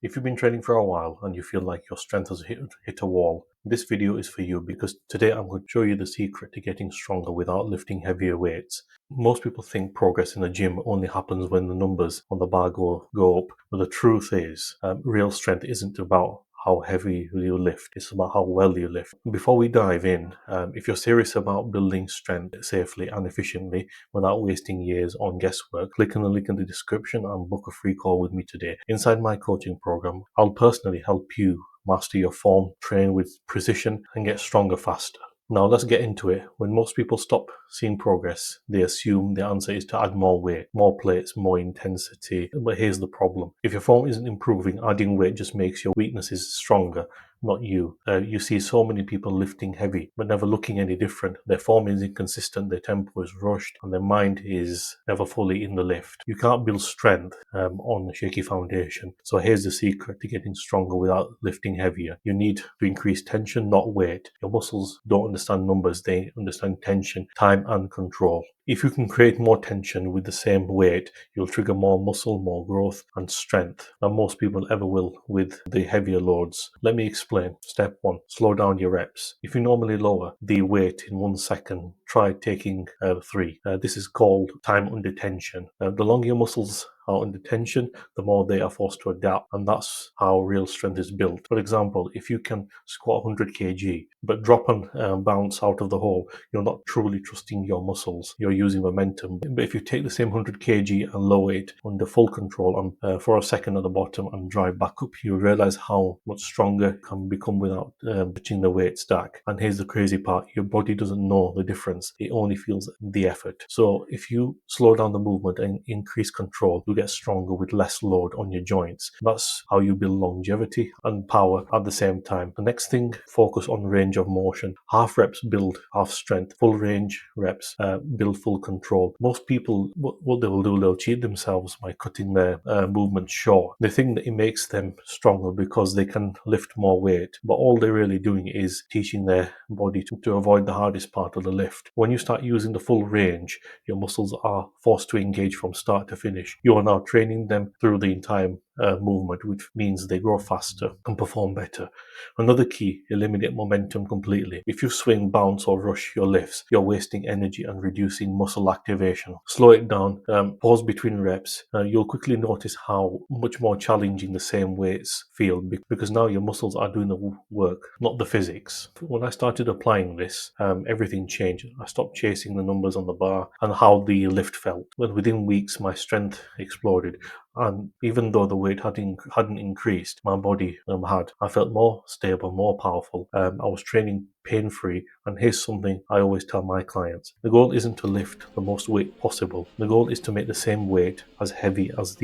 If you've been training for a while and you feel like your strength has hit a wall, this video is for you because today I'm going to show you the secret to getting stronger without lifting heavier weights. Most people think progress in the gym only happens when the numbers on the bar go up, but the truth is, real strength isn't about how heavy you lift, it's about how well you lift. Before we dive in, if you're serious about building strength safely and efficiently without wasting years on guesswork, click on the link in the description and book a free call with me today. Inside my coaching program, I'll personally help you master your form, train with precision, and get stronger faster. Now let's get into it. When most people stop seeing progress, they assume the answer is to add more weight, more plates, more intensity. But here's the problem. If your form isn't improving, adding weight just makes your weaknesses stronger, not you. You see so many people lifting heavy, but never looking any different. Their form is inconsistent, their tempo is rushed, and their mind is never fully in the lift. You can't build strength on a shaky foundation. So here's the secret to getting stronger without lifting heavier. You need to increase tension, not weight. Your muscles don't understand numbers, they understand tension, time, and control. If you can create more tension with the same weight, you'll trigger more muscle, more growth, and strength than most people ever will with the heavier loads. Let me explain. Step 1. Slow down your reps. If you normally lower the weight in 1 second, try taking 3. This is called time under tension. The longer your muscles are under tension, the more they are forced to adapt, and that's how real strength is built. For example, if you can squat 100 kg but drop and bounce out of the hole, you're not truly trusting your muscles, you're using momentum. But if you take the same 100 kg and lower it under full control and for a second at the bottom and drive back up, you realize how much stronger it can become without touching the weight stack. And here's the crazy part, your body doesn't know the difference, it only feels the effort. So if you slow down the movement and increase control, you get stronger with less load on your joints. That's how you build longevity and power at the same time. The next thing, focus on range of motion. Half reps build half strength, full range reps build full control. Most people, what they will do, they'll cheat themselves by cutting their movement short. They think that it makes them stronger because they can lift more weight, but all they're really doing is teaching their body to avoid the hardest part of the lift. When you start using the full range, your muscles are forced to engage from start to finish. You are now training them through the entire movement, which means they grow faster and perform better. Another key, eliminate momentum completely. If you swing, bounce, or rush your lifts, you're wasting energy and reducing muscle activation. Slow it down, pause between reps. You'll quickly notice how much more challenging the same weights feel because now your muscles are doing the work, not the physics. When I started applying this, everything changed. I stopped chasing the numbers on the bar and how the lift felt. But within weeks, my strength exploded. And even though the weight hadn't increased, my body had. I felt more stable, more powerful. I was training pain-free. And here's something I always tell my clients. The goal isn't to lift the most weight possible. The goal is to make the same weight as heavy as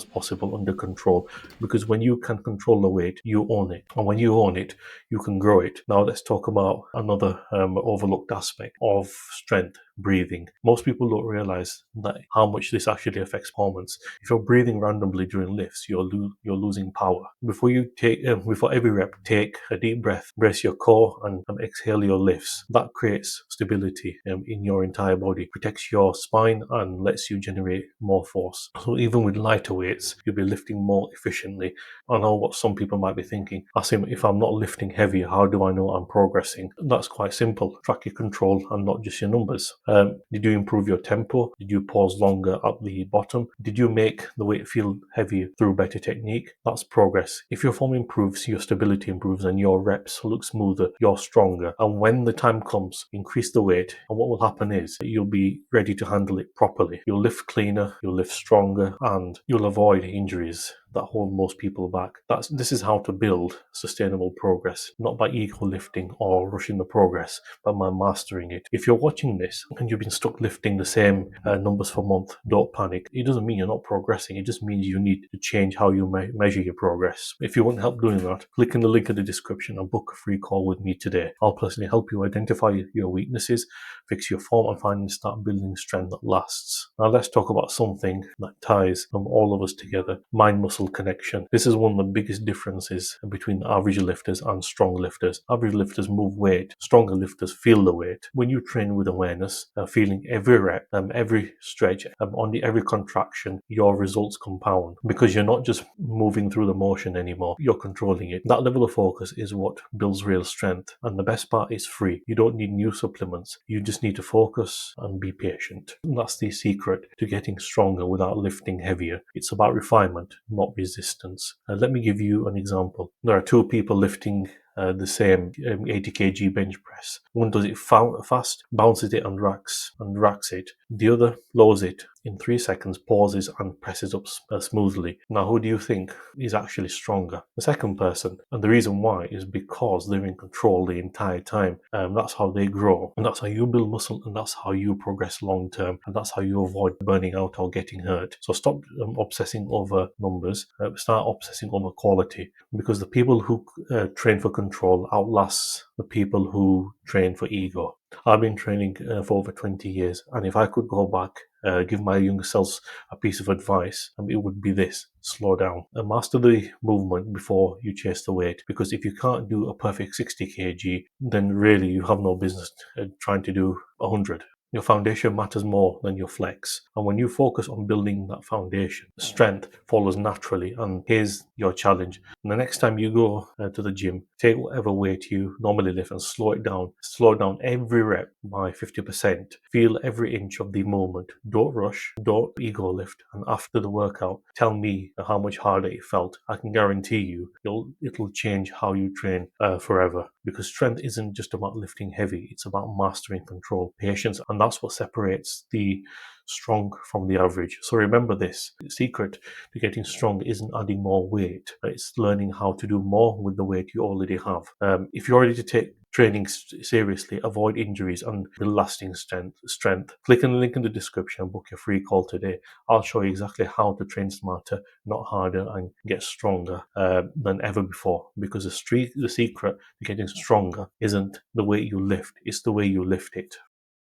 possible under control. Because when you can control the weight, you own it. And when you own it, you can grow it. Now let's talk about another overlooked aspect of strength, breathing. Most people don't realize that how much this actually affects performance. If you're breathing randomly during lifts, you're losing power. Before every rep, take a deep breath, brace your core, and exhale your lifts. That creates stability in your entire body, protects your spine, and lets you generate more force. So even with lighter weights, you'll be lifting more efficiently. I know what some people might be thinking. Asim, if I'm not lifting heavier, how do I know I'm progressing? That's quite simple. Track your control and not just your numbers. Did you improve your tempo? Did you pause longer at the bottom? Did you make the weight feel heavier through better technique? That's progress. If your form improves, your stability improves, and your reps look smoother, you're stronger. And when the time comes, increase the weight, and what will happen is you'll be ready to handle it properly. You'll lift cleaner, you'll lift stronger, and you'll avoid injuries that hold most people back. This is how to build sustainable progress, not by ego lifting or rushing the progress, but by mastering it. If you're watching this and you've been stuck lifting the same numbers for a month, don't panic. It doesn't mean you're not progressing. It just means you need to change how you measure your progress. If you want help doing that, click in the link in the description and book a free call with me today. I'll personally help you identify your weaknesses, fix your form, and finally start building strength that lasts. Now let's talk about something that ties all of us together: mind-muscle muscle connection. This is one of the biggest differences between average lifters and strong lifters. Average lifters move weight, stronger lifters feel the weight. When you train with awareness, feeling every rep, every stretch, every contraction, your results compound because you're not just moving through the motion anymore, you're controlling it. That level of focus is what builds real strength, and the best part is free. You don't need new supplements, you just need to focus and be patient. And that's the secret to getting stronger without lifting heavier. It's about refinement, not resistance. Let me give you an example. There are two people lifting the same 80 kg bench press. One does it fast, bounces it and racks it. The other lowers it in 3 seconds, pauses and presses up smoothly. Now, who do you think is actually stronger? The second person. And the reason why is because they're in control the entire time. That's how they grow. And that's how you build muscle, and that's how you progress long term. And that's how you avoid burning out or getting hurt. So stop obsessing over numbers. Start obsessing over quality. Because the people who train for control outlast the people who train for ego. I've been training for over 20 years, and if I could go back, give my younger selves a piece of advice, it would be this: slow down and master the movement before you chase the weight. Because if you can't do a perfect 60 kg, then really you have no business trying to do 100. Your foundation matters more than your flex. And when you focus on building that foundation, strength follows naturally. And here's your challenge. And the next time you go to the gym, take whatever weight you normally lift and slow it down. Slow down every rep by 50%. Feel every inch of the movement. Don't rush, don't ego lift. And after the workout, tell me how much harder it felt. I can guarantee you it'll change how you train forever. Because strength isn't just about lifting heavy, it's about mastering control, patience, and that's what separates the strong from the average. So remember this: the secret to getting strong isn't adding more weight, it's learning how to do more with the weight you already have. If you're ready to take training seriously, avoid injuries, and build lasting strength, click on the link in the description and book your free call today. I'll show you exactly how to train smarter, not harder, and get stronger than ever before. Because the secret to getting stronger isn't the way you lift, it's the way you lift it.